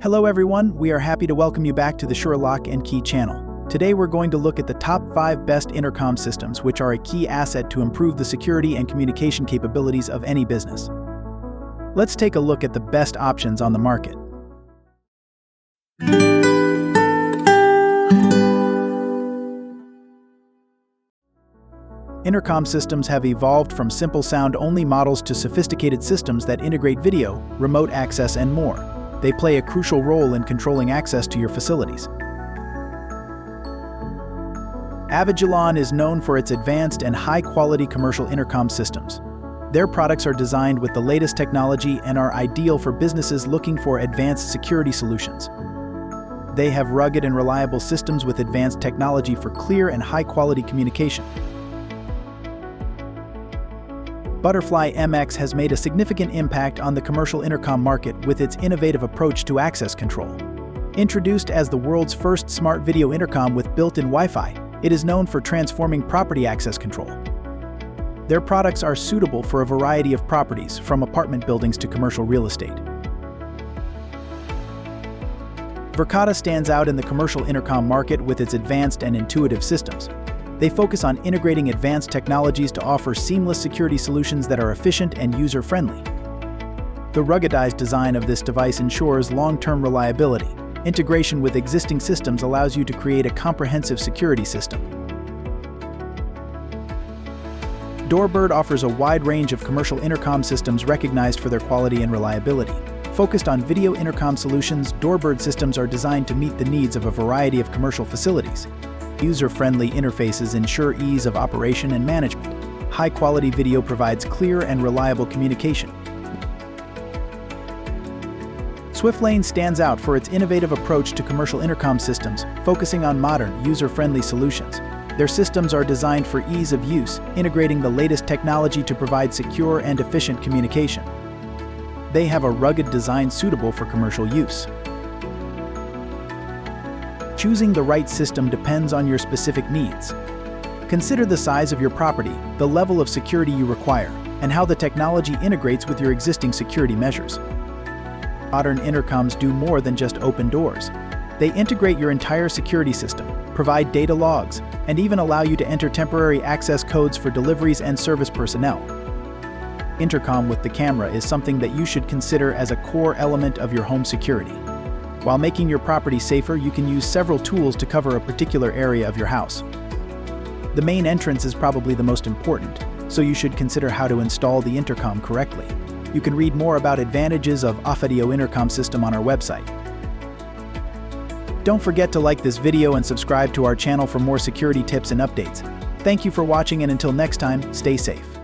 Hello everyone, we are happy to welcome you back to the Sure Lock and Key channel. Today we're going to look at the top 5 best intercom systems, which are a key asset to improve the security and communication capabilities of any business. Let's take a look at the best options on the market. Intercom systems have evolved from simple sound-only models to sophisticated systems that integrate video, remote access, and more. They play a crucial role in controlling access to your facilities. Avigilon is known for its advanced and high-quality commercial intercom systems. Their products are designed with the latest technology and are ideal for businesses looking for advanced security solutions. They have rugged and reliable systems with advanced technology for clear and high-quality communication. ButterflyMX has made a significant impact on the commercial intercom market with its innovative approach to access control. Introduced as the world's first smart video intercom with built-in Wi-Fi, it is known for transforming property access control. Their products are suitable for a variety of properties, from apartment buildings to commercial real estate. Verkada stands out in the commercial intercom market with its advanced and intuitive systems. They focus on integrating advanced technologies to offer seamless security solutions that are efficient and user-friendly. The ruggedized design of this device ensures long-term reliability. Integration with existing systems allows you to create a comprehensive security system. Doorbird offers a wide range of commercial intercom systems recognized for their quality and reliability. Focused on video intercom solutions, Doorbird systems are designed to meet the needs of a variety of commercial facilities. User-friendly interfaces ensure ease of operation and management. High-quality video provides clear and reliable communication. Swiftlane stands out for its innovative approach to commercial intercom systems, focusing on modern, user-friendly solutions. Their systems are designed for ease of use, integrating the latest technology to provide secure and efficient communication. They have a rugged design suitable for commercial use. Choosing the right system depends on your specific needs. Consider the size of your property, the level of security you require, and how the technology integrates with your existing security measures. Modern intercoms do more than just open doors. They integrate your entire security system, provide data logs, and even allow you to enter temporary access codes for deliveries and service personnel. Intercom with the camera is something that you should consider as a core element of your home security. While making your property safer, you can use several tools to cover a particular area of your house. The main entrance is probably the most important, so you should consider how to install the intercom correctly. You can read more about advantages of Avigilon intercom system on our website. Don't forget to like this video and subscribe to our channel for more security tips and updates. Thank you for watching, and until next time, stay safe.